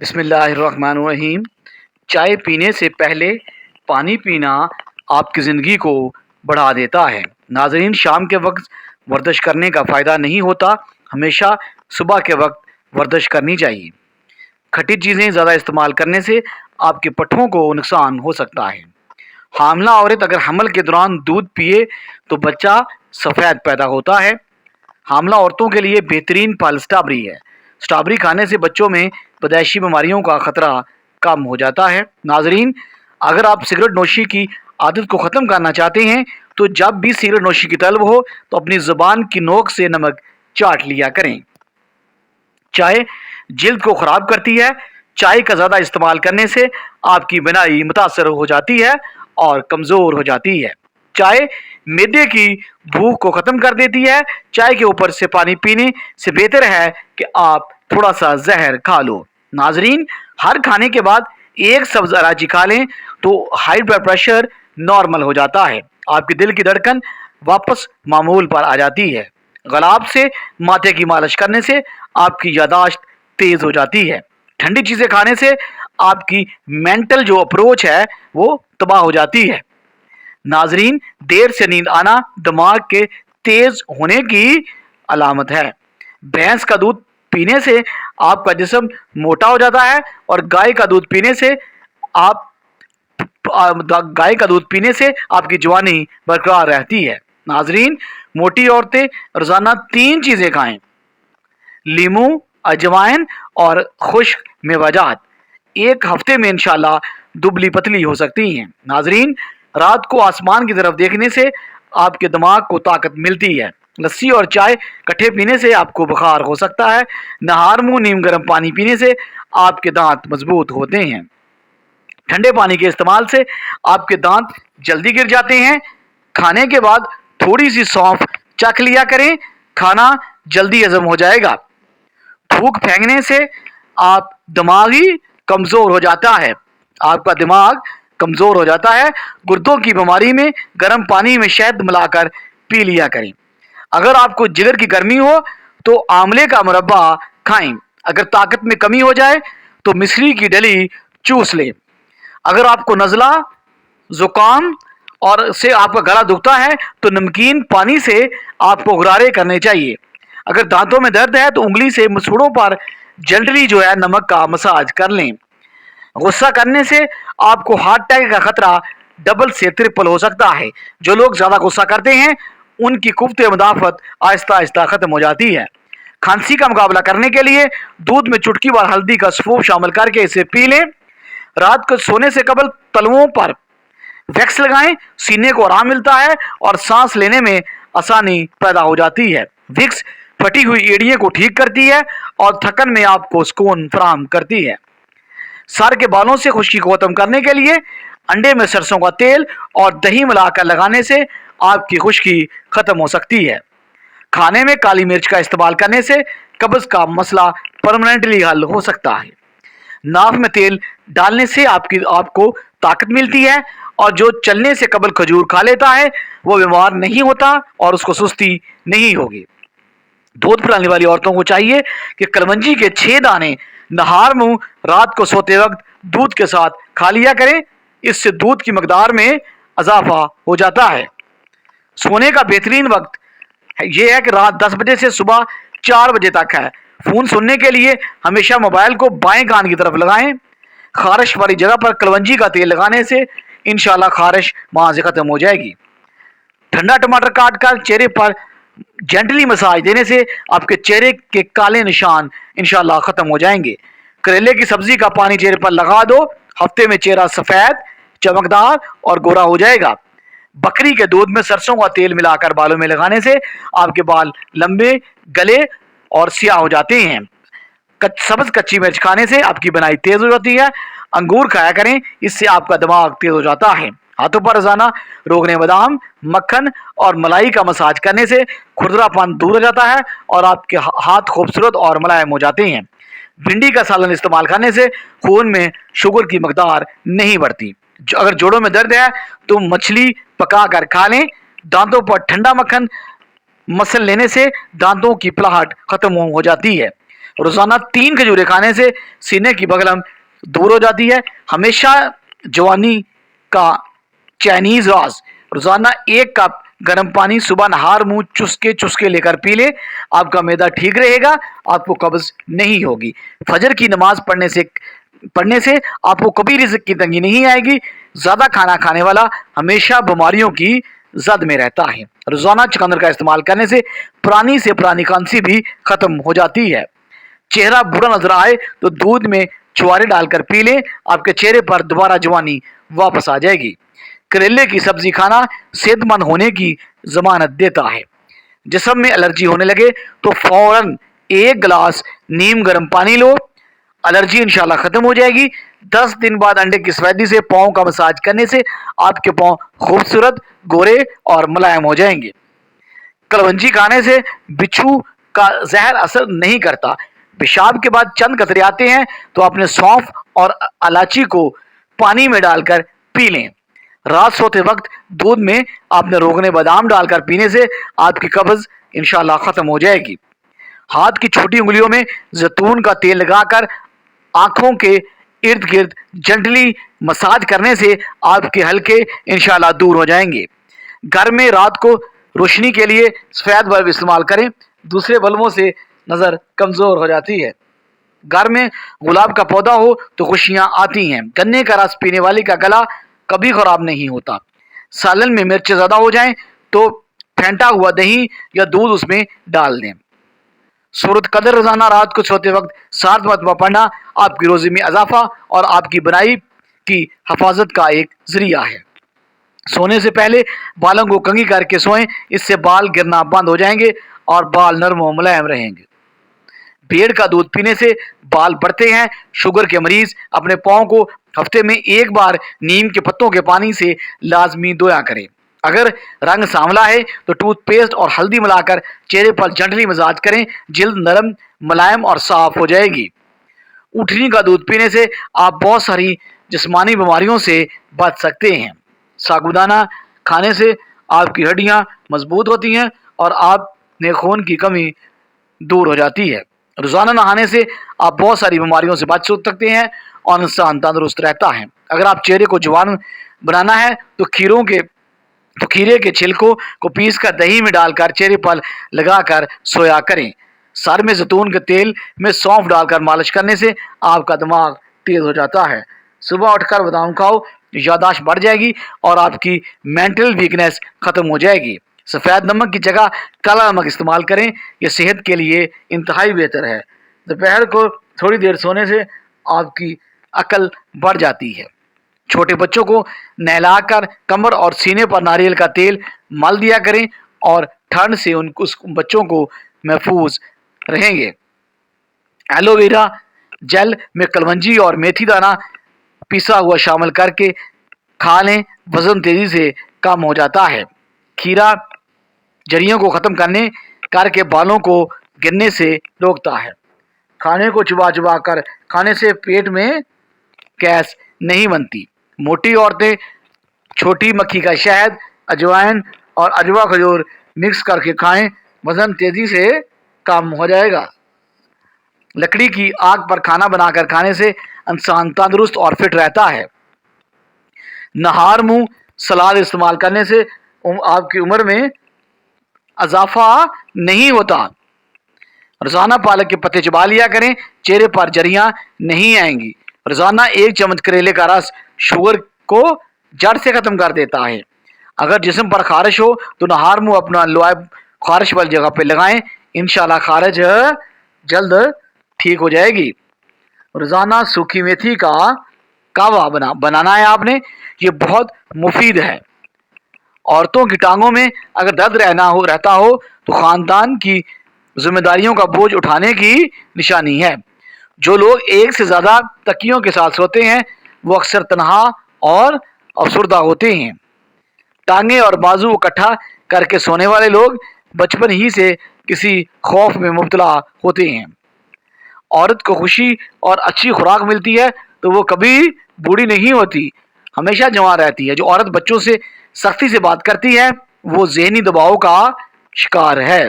بسم اللہ الرحمن الرحیم۔ چائے پینے سے پہلے پانی پینا آپ کی زندگی کو بڑھا دیتا ہے۔ ناظرین، شام کے وقت ورزش کرنے کا فائدہ نہیں ہوتا، ہمیشہ صبح کے وقت ورزش کرنی چاہیے۔ کھٹی چیزیں زیادہ استعمال کرنے سے آپ کے پٹھوں کو نقصان ہو سکتا ہے۔ حاملہ عورت اگر حمل کے دوران دودھ پیے تو بچہ سفید پیدا ہوتا ہے۔ حاملہ عورتوں کے لیے بہترین پھل اسٹرابیری ہے۔ اسٹرابیری کھانے سے بچوں میں پیدائشی بیماریوں کا خطرہ کم ہو جاتا ہے۔ ناظرین، اگر آپ سگریٹ نوشی کی عادت کو ختم کرنا چاہتے ہیں تو جب بھی سگریٹ نوشی کی طلب ہو تو اپنی زبان کی نوک سے نمک چاٹ لیا کریں۔ چائے جلد کو خراب کرتی ہے۔ چائے کا زیادہ استعمال کرنے سے آپ کی بینائی متاثر ہو جاتی ہے اور کمزور ہو جاتی ہے۔ چائے معدے کی بھوک کو ختم کر دیتی ہے۔ چائے کے اوپر سے پانی پینے سے بہتر ہے کہ آپ تھوڑا سا زہر کھا لو۔ ناظرین، ہر کھانے کے بعد ایک سبز الائچی کھا لیں تو ہائی بلڈ پریشر نارمل ہو جاتا ہے۔ آپ کے دل کی دھڑکن واپس معمول پر آ جاتی ہے۔ گلاب سے ماتھے کی مالش کرنے سے آپ کی یادداشت تیز ہو جاتی ہے۔ ٹھنڈی چیزیں کھانے سے آپ کی مینٹل جو اپروچ ہے وہ تباہ ہو جاتی ہے۔ ناظرین، دیر سے نیند آنا دماغ کے تیز ہونے کی علامت ہے۔ بھینس کا دودھ پینے سے آپ کا جسم موٹا ہو جاتا ہے اور گائے کا دودھ پینے سے آپ کی جوانی برقرار رہتی ہے۔ ناظرین، موٹی عورتیں روزانہ 3 چیزیں کھائیں: لیموں، اجوائن اور خشک میوہ جات۔ ایک ہفتے میں انشاءاللہ دبلی پتلی ہو سکتی ہیں۔ ناظرین، رات کو آسمان کی طرف دیکھنے سے آپ کے دماغ کو طاقت ملتی ہے۔ لسی اور چائے کٹھے پینے سے آپ کو بخار ہو سکتا ہے۔ نہار منہ نیم گرم پانی پینے سے آپ کے دانت مضبوط ہوتے ہیں۔ ٹھنڈے پانی کے استعمال سے آپ کے دانت جلدی گر جاتے ہیں۔ کھانے کے بعد تھوڑی سی سونف چکھ لیا کریں، کھانا جلدی ہضم ہو جائے گا۔ تھوک پھینکنے سے آپ دماغی کمزور ہو جاتا ہے۔ آپ کا دماغ کمزور ہو جاتا ہے۔ گردوں کی بیماری میں گرم پانی میں شہد ملا کر پی لیا کریں۔ اگر آپ کو جگر کی گرمی ہو تو آملے کا مربع کھائیں۔ اگر طاقت میں کمی ہو جائے تو مصری کی ڈلی چوس لیں۔ اگر آپ کو نزلہ، زکام اور سے آپ کا گلا دکھتا ہے تو نمکین پانی سے آپ کو غرارے کرنے چاہیے۔ اگر دانتوں میں درد ہے تو انگلی سے مسوڑوں پر جنٹلی نمک کا مساج کر لیں۔ غصہ کرنے سے آپ کو ہارٹ اٹیک کا خطرہ ڈبل سے ٹرپل ہو سکتا ہے۔ جو لوگ زیادہ غصہ کرتے ہیں ان کی قوت مدافعت آہستہ آہستہ ختم ہو جاتی ہے۔ کھانسی کا مقابلہ کرنے کے لیے دودھ میں چٹکی بھر ہلدی کا سفوف شامل کر کے اسے پی لیں۔ رات کو سونے سے قبل تلوؤں پر ویکس لگائیں، سینے کو آرام ملتا ہے اور سانس لینے میں آسانی پیدا ہو جاتی ہے۔ ویکس پھٹی ہوئی ایڑیوں کو ٹھیک کرتی ہے اور تھکن میں آپ کو سکون فراہم کرتی ہے۔ سر کے بالوں سے خشکی کو ختم کرنے کے لیے انڈے میں سرسوں کا تیل اور دہی ملا کر لگانے سے آپ کی خشکی ختم ہو سکتی ہے۔ کھانے میں کالی مرچ کا استعمال کرنے سے قبض کا مسئلہ پرماننٹلی حل ہو سکتا ہے۔ ناف میں تیل ڈالنے سے آپ کو طاقت ملتی ہے اور جو چلنے سے قبل کھجور کھا لیتا ہے وہ بیمار نہیں ہوتا اور اس کو سستی نہیں ہوگی۔ دودھ پلانے والی عورتوں کو چاہیے کہ کلونجی کے 6 دانے نہار منہ رات کو سوتے وقت دودھ کے ساتھ کھا لیا کریں۔ اس سے دودھ کی مقدار میں اضافہ ہو جاتا ہے۔ سونے کا بہترین وقت یہ ہے کہ رات 10 بجے سے صبح 4 بجے تک ہے۔ فون سننے کے لیے ہمیشہ موبائل کو بائیں کان کی طرف لگائیں۔ خارش والی جگہ پر کلونجی کا تیل لگانے سے انشاءاللہ خارش وہاں سے ختم ہو جائے گی۔ ٹھنڈا ٹماٹر کاٹ کر چہرے پر جینٹلی مساج دینے سے آپ کے چہرے کے کالے نشان انشاءاللہ ختم ہو جائیں گے۔ کریلے کی سبزی کا پانی چہرے پر لگا دو، ہفتے میں چہرہ سفید، چمکدار اور گورا ہو جائے گا۔ بکری کے دودھ میں سرسوں کا تیل ملا کر بالوں میں لگانے سے آپ کے بال لمبے، گلے اور سیاہ ہو جاتے ہیں۔ سبز کچی مرچ کھانے سے آپ کی بینائی تیز ہو جاتی ہے۔ انگور کھایا کریں، اس سے آپ کا دماغ تیز ہو جاتا ہے۔ ہاتھوں پر روزانہ روغن بادام، مکھن اور ملائی کا مساج کرنے سے کھردرا پن دور ہو جاتا ہے اور آپ کے ہاتھ خوبصورت اور ملائم ہو جاتے ہیں۔ بھنڈی کا سالن استعمال کرنے سے خون میں شوگر کی مقدار نہیں بڑھتی۔ اگر جوڑوں میں درد ہے تو مچھلی پکا کر کھا لیں۔ دانتوں پر ٹھنڈا مکھن مسل لینے سے دانتوں کی پلاہٹ ختم ہو جاتی ہے۔ روزانہ 3 کھجوریں کھانے سے سینے کی بگلم دور ہو جاتی ہے۔ ہمیشہ جوانی کا چائنیز راز، روزانہ 1 کپ گرم پانی صبح نہار منہ چسکے چسکے لے کر پی لے، آپ کا معدہ ٹھیک رہے گا، آپ کو قبض نہیں ہوگی۔ فجر کی نماز پڑھنے سے آپ کو کبھی رزق کی تنگی نہیں آئے گی۔ زیادہ کھانا کھانے والا ہمیشہ بیماریوں کی زد میں رہتا ہے۔ روزانہ چقندر کا استعمال کرنے سے پرانی سے پرانی کھانسی بھی ختم ہو جاتی ہے۔ چہرہ برا نظر آئے تو دودھ میں چوارے ڈال کر پی لیں، آپ کے چہرے پر دوبارہ جوانی واپس آ جائے گی۔ کریلے کی سبزی کھانا صحت مند ہونے کی ضمانت دیتا ہے۔ جسم میں الرجی ہونے لگے تو فوراً 1 گلاس نیم گرم پانی لو، الرجی انشاءاللہ ختم ہو جائے گی۔ 10 دن بعد انڈے کی سفیدی سے پاؤں کا مساج کرنے سے آپ کے پاؤں خوبصورت، گورے اور ملائم ہو جائیں گے۔ کلونجی کھانے سے بچھو کا زہر اثر نہیں کرتا۔ پیشاب کے بعد چند قطرے آتے ہیں تو اپنے سونف اور الائچی کو پانی میں ڈال کر پی لیں۔ رات سوتے وقت دودھ میں آپ نے روغن بادام ڈال کر پینے سے آپ کی قبض انشاءاللہ ختم ہو جائے گی۔ ہاتھ کی چھوٹی انگلیوں میں زیتون کا تیل لگا کر آنکھوں کے ارد گرد جنٹلی مساج کرنے سے آپ کے حلقے انشاءاللہ دور ہو جائیں گے۔ گھر میں رات کو روشنی کے لیے سفید بلب استعمال کریں، دوسرے بلبوں سے نظر کمزور ہو جاتی ہے۔ گھر میں گلاب کا پودا ہو تو خوشیاں آتی ہیں۔ گنے کا رس پینے والے کا گلا کبھی خراب نہیں ہوتا۔ سالن میں مرچیں زیادہ ہو جائیں تو پھینٹا ہوا دہی یا دودھ اس میں ڈال دیں۔ سورۃ قدر روزانہ رات کو سوتے وقت 7 مرتبہ پڑھنا آپ کی روزی میں اضافہ اور آپ کی بنائی کی حفاظت کا ایک ذریعہ ہے۔ سونے سے پہلے بالوں کو کنگھی کر کے سوئیں، اس سے بال گرنا بند ہو جائیں گے اور بال نرم و ملائم رہیں گے۔ بھیڑ کا دودھ پینے سے بال بڑھتے ہیں۔ شوگر کے مریض اپنے پاؤں کو ہفتے میں 1 بار نیم کے پتوں کے پانی سے لازمی دھویا کریں۔ اگر رنگ سانولا ہے تو ٹوتھ پیسٹ اور ہلدی ملا کر چہرے پر جنٹلی مساج کریں، جلد نرم، ملائم اور صاف ہو جائے گی۔ اونٹنی کا دودھ پینے سے آپ بہت ساری جسمانی بیماریوں سے بچ سکتے ہیں۔ ساگودانہ کھانے سے آپ کی ہڈیاں مضبوط ہوتی ہیں اور آپ میں خون کی کمی دور ہو جاتی ہے۔ روزانہ نہانے سے آپ بہت ساری بیماریوں سے بچ سکتے ہیں اور انسان تندرست رہتا ہے۔ اگر آپ چہرے کو جوان بنانا ہے تو کھیرے کے چھلکوں کو پیس کر دہی میں ڈال کر چہرے پر لگا کر سویا کریں۔ سر میں زیتون کے تیل میں سونف ڈال کر مالش کرنے سے آپ کا دماغ تیز ہو جاتا ہے۔ صبح اٹھ کر بادام کھاؤ، یادداشت بڑھ جائے گی اور آپ کی مینٹل ویکنیس ختم ہو جائے گی۔ سفید نمک کی جگہ کالا نمک استعمال کریں، یہ صحت کے لیے انتہائی بہتر ہے۔ دوپہر کو تھوڑی دیر سونے سے آپ کی عقل بڑھ جاتی ہے۔ چھوٹے بچوں کو نہلا کر کمر اور سینے پر ناریل کا تیل مل دیا کریں اور ٹھنڈ سے اس بچوں کو محفوظ رہیں گے۔ ایلو ویرا جل میں کلونجی اور میتھی دانہ پیسا ہوا شامل کر کے کھا لیں، وزن تیزی سے کم ہو جاتا ہے۔ کھیرا جریوں کو ختم کر کے بالوں کو گرنے سے روکتا ہے۔ کھانے کو چبا چبا کر کھانے سے پیٹ میں گیس نہیں بنتی۔ موٹی عورتیں چھوٹی مکھی کا شہد، اجوائن اور اجوا کھجور مکس کر کے کھائیں، وزن تیزی سے کم ہو جائے گا۔ لکڑی کی آگ پر کھانا بنا کر کھانے سے انسان تندرست اور فٹ رہتا ہے۔ نہار منہ سلاد استعمال کرنے سے آپ کی عمر میں اضافہ نہیں ہوتا۔ روزانہ پالک کے پتے چبا لیا کریں، چہرے پر جریاں نہیں آئیں گی۔ روزانہ 1 چمچ کریلے کا رس شوگر کو جڑ سے ختم کر دیتا ہے۔ اگر جسم پر خارش ہو تو نہار منہ اپنا لعاب خارش والی جگہ پہ لگائیں، انشاءاللہ خارش جلد ٹھیک ہو جائے گی۔ روزانہ سوکھی میتھی کا کہوہ بنانا ہے آپ نے، یہ بہت مفید ہے۔ عورتوں کی ٹانگوں میں اگر درد رہتا ہو تو خاندان کی ذمہ داریوں کا بوجھ اٹھانے کی نشانی ہے۔ جو لوگ 1 سے زیادہ تکیوں کے ساتھ سوتے ہیں وہ اکثر تنہا اور افسردہ ہوتے ہیں۔ ٹانگیں اور بازو اکٹھا کر کے سونے والے لوگ بچپن ہی سے کسی خوف میں مبتلا ہوتے ہیں۔ عورت کو خوشی اور اچھی خوراک ملتی ہے تو وہ کبھی بوڑھی نہیں ہوتی، ہمیشہ جوان رہتی ہے۔ جو عورت بچوں سے سختی سے بات کرتی ہے وہ ذہنی دباؤ کا شکار ہے۔